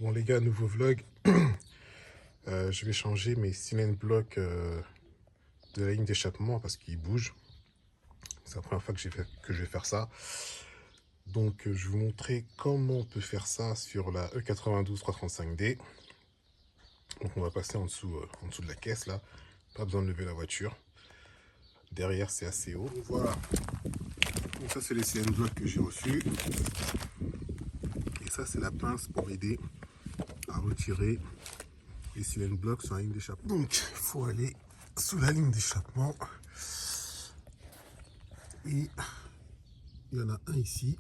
Bon les gars, nouveau vlog. Je vais changer mes cylindres blocs de la ligne d'échappement parce qu'ils bougent. C'est la première fois que je vais faire ça. Donc je vais vous montrer comment on peut faire ça sur la E92 335D. Donc on va passer en dessous de la caisse là. Pas besoin de lever la voiture. Derrière c'est assez haut. Voilà. Donc ça c'est les cylindres blocs que j'ai reçus. Et ça c'est la pince pour aider à retirer les cylindres blocs sur la ligne d'échappement. Donc il faut aller sous la ligne d'échappement. Et il y en a un ici.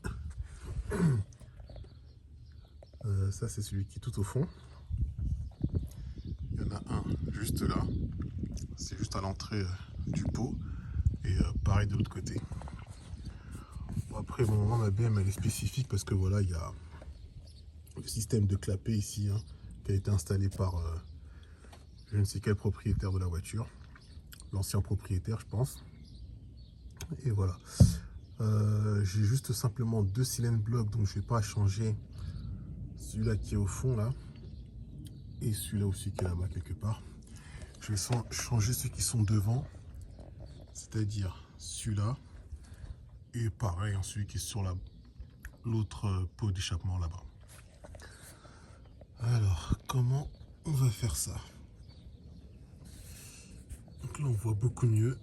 Ça c'est celui qui est tout au fond. Il y en a un juste là. C'est juste à l'entrée du pot. Et pareil de l'autre côté. Bon, après bon, ma BM elle est spécifique parce que voilà, il y a le système de clapet ici hein, qui a été installé par je ne sais quel propriétaire de la voiture. L'ancien propriétaire je pense. Et voilà. J'ai juste simplement deux cylindres blocs, donc je ne vais pas changer celui-là qui est au fond là et celui-là aussi qui est là-bas quelque part. Je vais changer ceux qui sont devant, c'est-à-dire celui-là et pareil celui qui est sur l'autre pot d'échappement là-bas. Alors comment on va faire ça? Donc là on voit beaucoup mieux.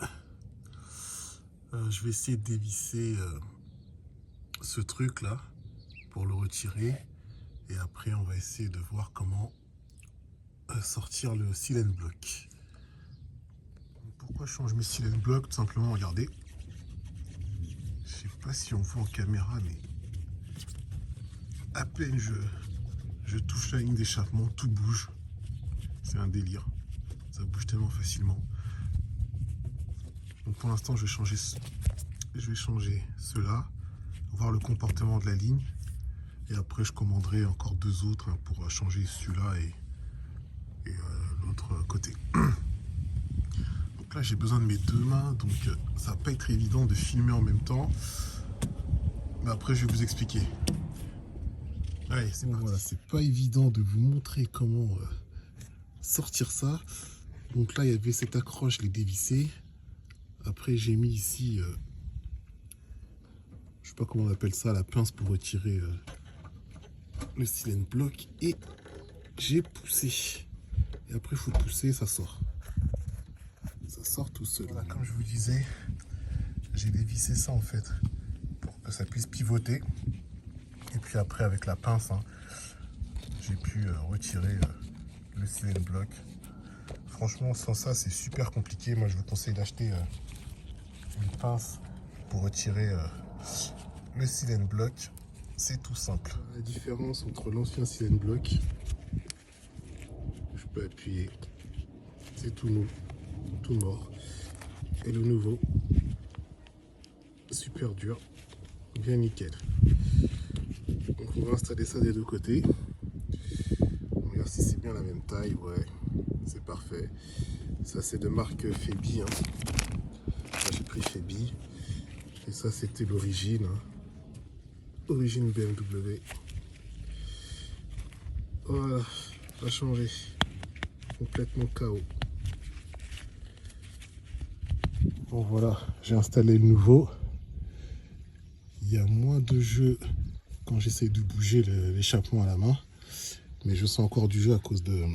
Je vais essayer de dévisser ce truc là pour le retirer et après on va essayer de voir comment sortir le cylindre bloc. Pourquoi je change mes cylindres blocs? Tout simplement, regardez, je sais pas si on voit en caméra, mais à peine je touche la ligne d'échappement, tout bouge. C'est un délire, ça bouge tellement facilement. Donc pour l'instant je vais changer cela, voir le comportement de la ligne et après je commanderai encore deux autres hein, pour changer celui-là et l'autre côté. Donc là j'ai besoin de mes deux mains, donc ça va pas être évident de filmer en même temps, mais après je vais vous expliquer. Allez, c'est parti. Voilà, c'est pas évident de vous montrer comment sortir ça. Donc là il y avait cette accroche, je l'ai dévissée. Après j'ai mis ici je sais pas comment on appelle ça, la pince pour retirer le cylindre bloc et j'ai poussé. Et après il faut pousser, ça sort. Ça sort tout seul. Voilà, comme je vous disais, j'ai dévissé ça en fait pour que ça puisse pivoter. Et puis après avec la pince, hein, j'ai pu retirer le cylindre bloc. Franchement sans ça c'est super compliqué. Moi je vous conseille d'acheter une pince pour retirer le cylindre bloc. C'est tout simple. La différence entre l'ancien cylindre bloc, je peux appuyer, c'est tout mort. Et le nouveau, super dur, bien nickel. Donc on va installer ça des deux côtés. On regarde si c'est bien la même taille, ouais, c'est parfait. Ça c'est de marque Febi. Hein. J'ai pris Febi. Et ça c'était l'origine. Hein. Origine BMW. Voilà, pas changé. Complètement KO. Bon voilà, j'ai installé le nouveau. Il y a moins de jeu quand j'essaie de bouger l'échappement à la main. Mais je sens encore du jeu à cause de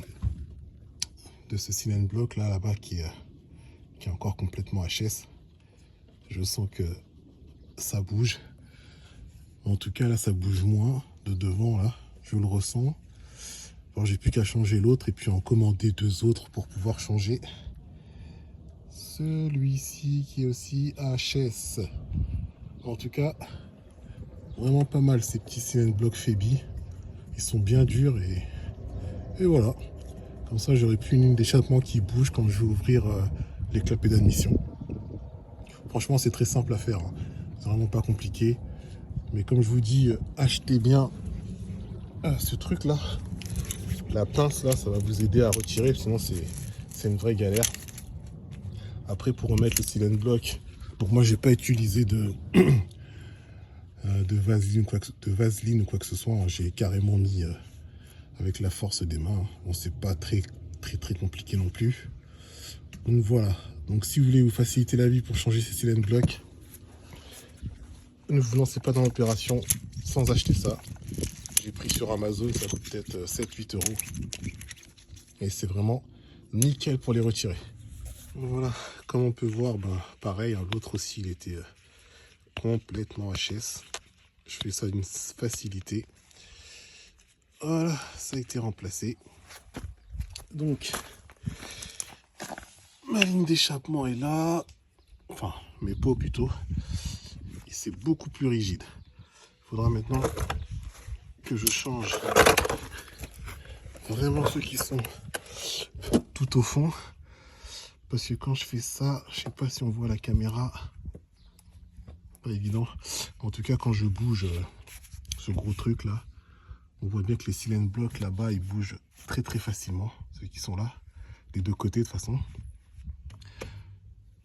ce cylindre bloc là-bas qui est encore complètement HS. Je sens que ça bouge. En tout cas là ça bouge moins de devant là. Je le ressens. Alors j'ai plus qu'à changer l'autre et puis en commander deux autres pour pouvoir changer celui-ci qui est aussi HS. En tout cas, vraiment pas mal ces petits cylindres blocs Febi. Ils sont bien durs et voilà. Comme ça, j'aurai plus une ligne d'échappement qui bouge quand je vais ouvrir les clapets d'admission. Franchement, c'est très simple à faire. Hein. C'est vraiment pas compliqué. Mais comme je vous dis, achetez bien ce truc-là. La pince, là, ça va vous aider à retirer. Sinon, c'est une vraie galère. Après, pour remettre le cylindre bloc, donc moi, j'ai pas utilisé de vaseline ou quoi que ce soit. J'ai carrément mis avec la force des mains. Bon, c'est pas très compliqué non plus. Donc voilà. Donc si vous voulez vous faciliter la vie pour changer ces cylindres blocs, ne vous lancez pas dans l'opération sans acheter ça. J'ai pris sur Amazon, ça coûte peut-être 7-8 euros. Et c'est vraiment nickel pour les retirer. Voilà, comme on peut voir, ben, pareil, hein, l'autre aussi il était complètement HS. Je fais ça d'une facilité. Voilà, ça a été remplacé. Donc, ma ligne d'échappement est là. Enfin, mes pots plutôt. Et c'est beaucoup plus rigide. Il faudra maintenant que je change vraiment ceux qui sont tout au fond. Parce que quand je fais ça, je sais pas si on voit la caméra. Pas évident. En tout cas, quand je bouge ce gros truc là, on voit bien que les cylindres blocs là-bas, ils bougent très facilement. Ceux qui sont là, des deux côtés de toute façon.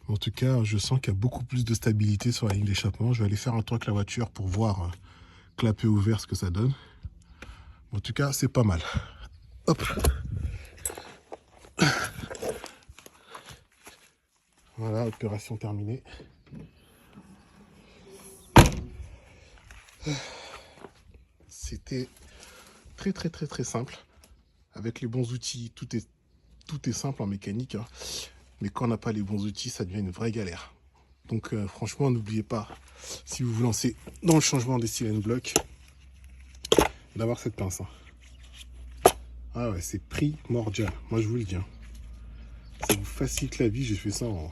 En tout cas, je sens qu'il y a beaucoup plus de stabilité sur la ligne d'échappement. Je vais aller faire un tour avec la voiture pour voir clapet ouvert ce que ça donne. En tout cas, c'est pas mal. Hop. Voilà, opération terminée. C'était très simple. Avec les bons outils, tout est simple en mécanique. Hein. Mais quand on n'a pas les bons outils, ça devient une vraie galère. Donc franchement, n'oubliez pas, si vous vous lancez dans le changement des cylindres blocs, d'avoir cette pince. Hein. Ah ouais, c'est primordial. Moi, je vous le dis. Hein. Ça vous facilite la vie. J'ai fait ça en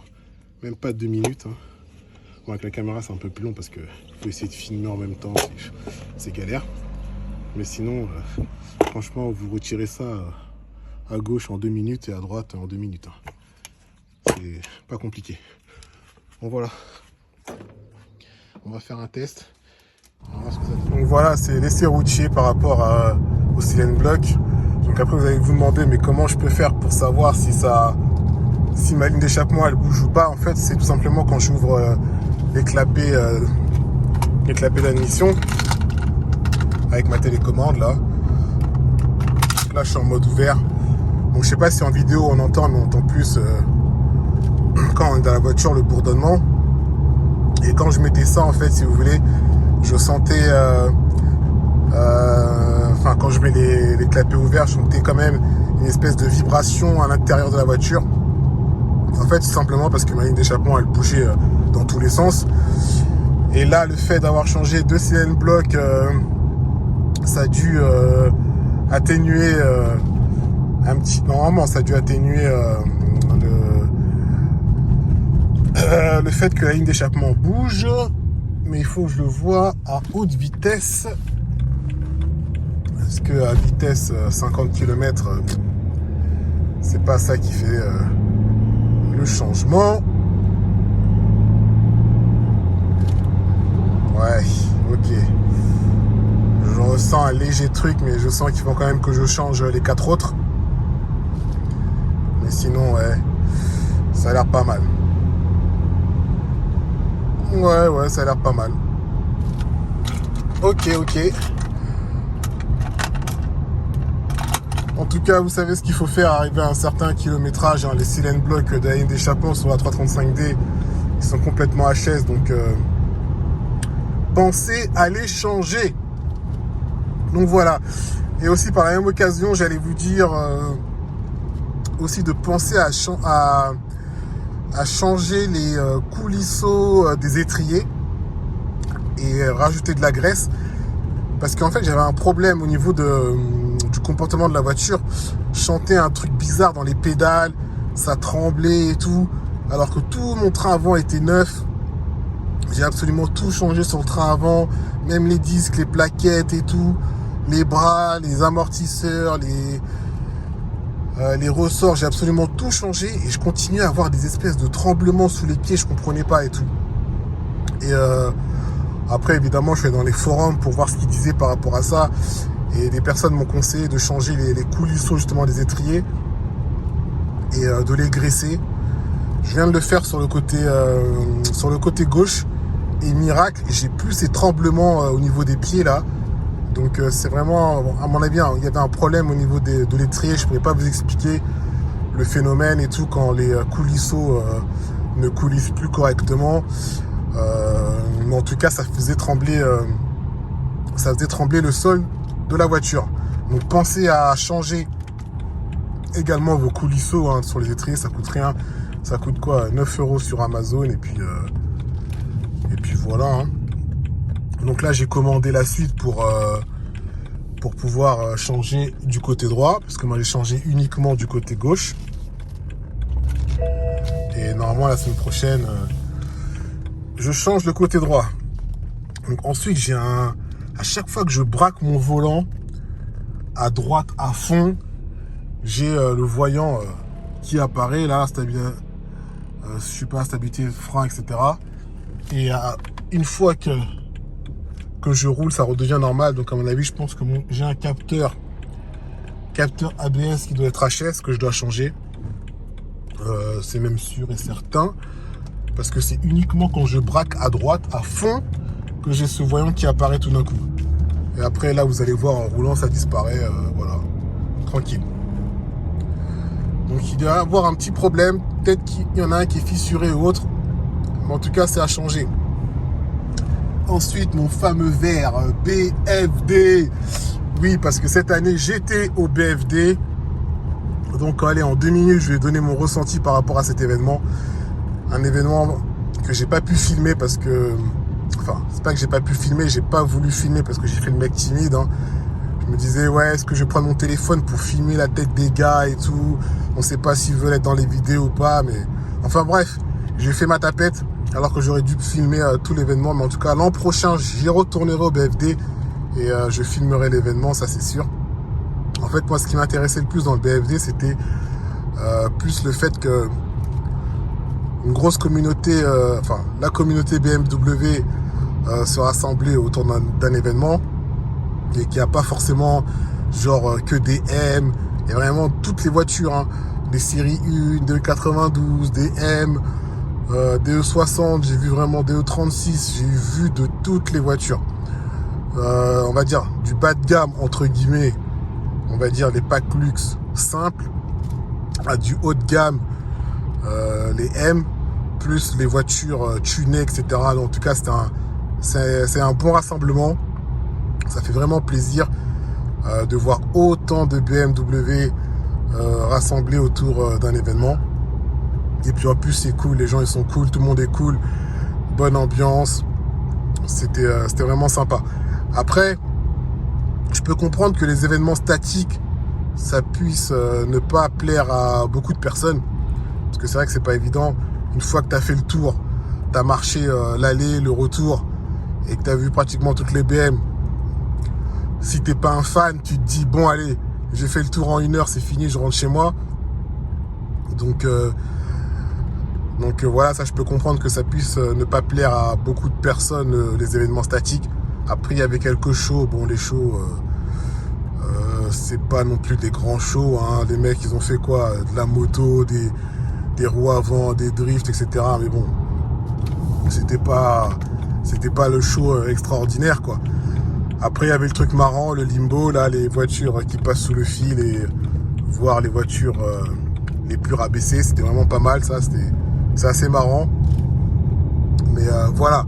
même pas 2 minutes. Hein. Bon, avec la caméra, c'est un peu plus long parce que faut essayer de filmer en même temps. C'est galère. Mais sinon, franchement, vous retirez ça à gauche en 2 minutes et à droite en 2 minutes. Hein. C'est pas compliqué. Bon, voilà. On va faire un test. On va voir ce que ça donne. Donc voilà, c'est l'essai routier par rapport au cylindre bloc. Donc après, vous allez vous demander, mais comment je peux faire pour savoir si ma ligne d'échappement elle bouge ou pas. En fait, c'est tout simplement quand j'ouvre les clapets d'admission avec ma télécommande là. Donc là, je suis en mode ouvert. Donc je sais pas si en vidéo on entend, mais on entend plus quand on est dans la voiture le bourdonnement. Et quand je mettais ça, en fait, si vous voulez, je sentais, quand je mets les clapets ouverts, je sentais quand même une espèce de vibration à l'intérieur de la voiture. En fait, tout simplement parce que ma ligne d'échappement, elle bougeait dans tous les sens. Et là, le fait d'avoir changé 2 cylindres blocs, ça a dû atténuer un petit... Normalement, ça a dû atténuer le fait que la ligne d'échappement bouge. Mais il faut que je le vois à haute vitesse. Parce que à vitesse 50 km, c'est pas ça qui fait le changement. Ouais, ok. Je ressens un léger truc, mais je sens qu'il faut quand même que je change les 4 autres. Mais sinon, ouais, ça a l'air pas mal. Ouais, ça a l'air pas mal. Ok. En tout cas, vous savez ce qu'il faut faire à arriver à un certain kilométrage. Hein. Les cylindres blocs de la ligne d'échappement sur la 335D, ils sont complètement HS. Donc, pensez à les changer. Donc voilà. Et aussi, par la même occasion, j'allais vous dire aussi de penser à changer les coulisseaux des étriers et rajouter de la graisse. Parce qu'en fait, j'avais un problème au niveau du comportement de la voiture. Je sentais un truc bizarre dans les pédales, ça tremblait et tout. Alors que tout mon train avant était neuf. J'ai absolument tout changé sur le train avant. Même les disques, les plaquettes et tout. Les bras, les amortisseurs, les ressorts. J'ai absolument tout changé. Et je continuais à avoir des espèces de tremblements sous les pieds. Je comprenais pas et tout. Et après, évidemment, je suis dans les forums pour voir ce qu'ils disaient par rapport à ça. Et des personnes m'ont conseillé de changer les coulisseaux justement des étriers et de les graisser. Je viens de le faire sur le côté gauche. Et miracle, j'ai plus ces tremblements au niveau des pieds là. Donc c'est vraiment, à mon avis, il y avait un problème au niveau de l'étrier. Je ne pourrais pas vous expliquer le phénomène et tout quand les coulisseaux ne coulissent plus correctement. Mais en tout cas, ça faisait trembler le sol de la voiture. Donc pensez à changer également vos coulisseaux sur les étriers, ça coûte rien. Ça coûte quoi, 9 € sur Amazon et puis voilà. Donc là j'ai commandé la suite pour pouvoir changer du côté droit, parce que moi j'ai changé uniquement du côté gauche. Et normalement la semaine prochaine je change le côté droit. Donc ensuite j'ai à chaque fois que je braque mon volant à droite à fond, j'ai le voyant qui apparaît là, je suis pas stabilité frein, etc. Et une fois que je roule, ça redevient normal. Donc à mon avis, je pense que j'ai un capteur ABS qui doit être HS, que je dois changer. C'est même sûr et certain, parce que c'est uniquement quand je braque à droite à fond que j'ai ce voyant qui apparaît tout d'un coup. Et après là, vous allez voir, en roulant, ça disparaît. Voilà, tranquille. Donc il doit y avoir un petit problème. Peut-être qu'il y en a un qui est fissuré ou autre. Mais en tout cas, c'est à changer. Ensuite, mon fameux verre BFD. Oui, parce que cette année, j'étais au BFD. Donc allez, en 2 minutes, je vais donner mon ressenti par rapport à cet événement. Un événement que j'ai pas pu filmer parce que... Enfin, c'est pas que j'ai pas pu filmer, j'ai pas voulu filmer parce que j'ai fait le mec timide. Je me disais, ouais, est-ce que je prends mon téléphone pour filmer la tête des gars et tout? On sait pas s'ils veulent être dans les vidéos ou pas, mais... Enfin bref, j'ai fait ma tapette alors que j'aurais dû filmer tout l'événement. Mais en tout cas, l'an prochain, j'y retournerai au BFD et je filmerai l'événement, ça c'est sûr. En fait, moi, ce qui m'intéressait le plus dans le BFD, c'était plus le fait que une grosse communauté, la communauté BMW se rassemblait autour d'un événement et qu'il n'y a pas forcément genre que des M, il y a vraiment toutes les voitures, des séries 1, des E92, des M, des E60, j'ai vu vraiment des E36, j'ai vu de toutes les voitures. On va dire du bas de gamme entre guillemets, on va dire les packs luxe simples, à du haut de gamme, les M, plus les voitures tunées, etc. Donc, en tout cas, c'est un bon rassemblement. Ça fait vraiment plaisir de voir autant de BMW rassemblés autour d'un événement. Et puis en plus, c'est cool, les gens ils sont cool, tout le monde est cool, bonne ambiance. C'était vraiment sympa. Après, je peux comprendre que les événements statiques, ça puisse ne pas plaire à beaucoup de personnes. Parce que c'est vrai que c'est pas évident. Une fois que tu as fait le tour, tu as marché l'aller, le retour, et que tu as vu pratiquement toutes les BM, si t'es pas un fan, tu te dis, bon allez, j'ai fait le tour en 1 heure, c'est fini, je rentre chez moi. Donc voilà, ça je peux comprendre que ça puisse ne pas plaire à beaucoup de personnes, les événements statiques. Après, il y avait quelques shows. Bon, les shows, c'est pas non plus des grands shows. Les mecs, ils ont fait quoi? De la moto, des roues avant, des drifts, etc. Mais bon, c'était pas le show extraordinaire, quoi. Après, il y avait le truc marrant, le limbo, là, les voitures qui passent sous le fil et voir les voitures les plus rabaissées. C'était vraiment pas mal, ça. C'est assez marrant. Mais voilà.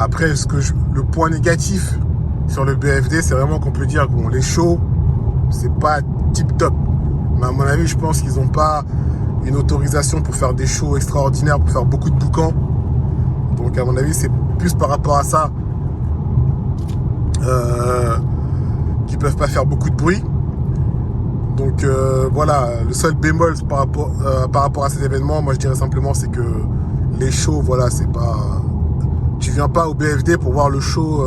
Après, le point négatif sur le BFD, c'est vraiment qu'on peut dire que bon, les shows, c'est pas tip top. Mais à mon avis, je pense qu'ils n'ont pas une autorisation pour faire des shows extraordinaires, pour faire beaucoup de boucans. Donc à mon avis, c'est plus par rapport à ça qu'ils peuvent pas faire beaucoup de bruit. Donc voilà, le seul bémol par rapport à cet événement, moi je dirais simplement, c'est que les shows, voilà, c'est pas... Tu viens pas au BFD pour voir le show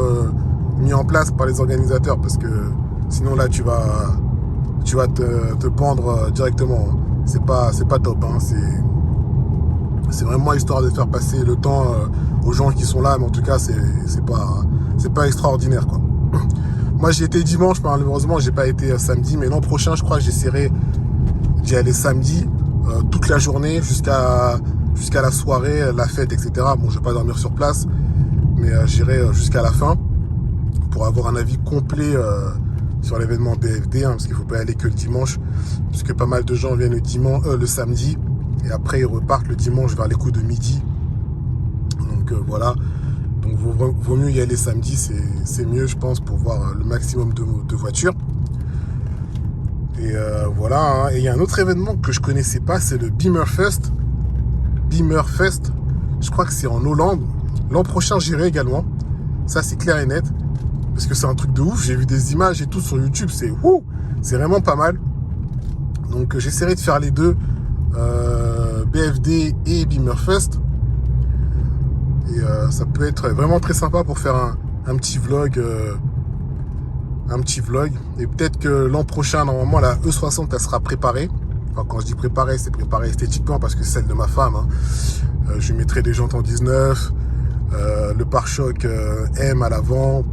mis en place par les organisateurs, parce que sinon là tu vas te pendre directement. C'est pas top, c'est vraiment histoire de faire passer le temps aux gens qui sont là, mais en tout cas c'est pas extraordinaire, quoi. Moi j'y étais dimanche, malheureusement j'ai pas été samedi, mais l'an prochain je crois que j'essaierai d'y aller samedi toute la journée jusqu'à la soirée, la fête, etc. Bon, je vais pas dormir sur place, mais j'irai jusqu'à la fin pour avoir un avis complet sur l'événement BFD, parce qu'il ne faut pas y aller que le dimanche, puisque pas mal de gens viennent le samedi, et après ils repartent le dimanche vers les coups de midi. Donc voilà, donc vaut mieux y aller samedi, c'est mieux je pense pour voir le maximum de voitures. Et voilà, hein. Et il y a un autre événement que je connaissais pas, c'est le Beamerfest. Beamerfest, je crois que c'est en Hollande. L'an prochain j'irai également, ça c'est clair et net, parce que c'est un truc de ouf, j'ai vu des images et tout sur YouTube, c'est vraiment pas mal. Donc j'essaierai de faire les deux, BFD et Beamerfest. Et ça peut être vraiment très sympa pour faire un petit vlog. Et peut-être que l'an prochain, normalement, la E60, elle sera préparée. Enfin, quand je dis préparée, c'est préparée esthétiquement parce que c'est celle de ma femme. Hein. Je lui mettrai des jantes en 19, le pare-choc M à l'avant,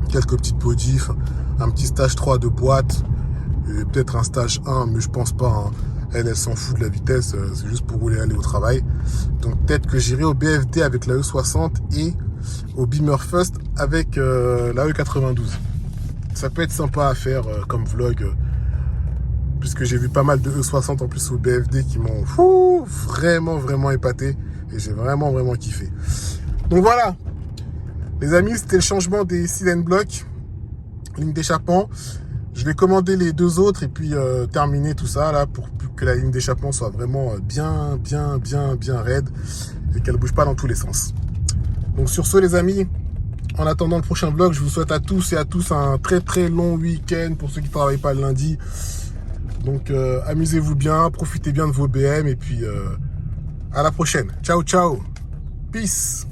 quelques petites modifs, un petit stage 3 de boîte, et peut-être un stage 1, mais je pense pas. Hein. Elle s'en fout de la vitesse, c'est juste pour rouler aller au travail. Donc peut-être que j'irai au BFD avec la E60 et au Beamerfest avec la E92. Ça peut être sympa à faire comme vlog, puisque j'ai vu pas mal de E60 en plus au BFD qui m'ont vraiment épaté, et j'ai vraiment kiffé. Donc voilà, les amis, c'était le changement des cylindres blocs, ligne d'échappement. Je vais commander les deux autres et puis terminer tout ça là pour que la ligne d'échappement soit vraiment bien raide et qu'elle bouge pas dans tous les sens. Donc sur ce les amis, en attendant le prochain vlog, je vous souhaite à tous et à tous un très long week-end pour ceux qui ne travaillent pas le lundi. Donc amusez-vous bien, profitez bien de vos BM et puis à la prochaine. Ciao, peace.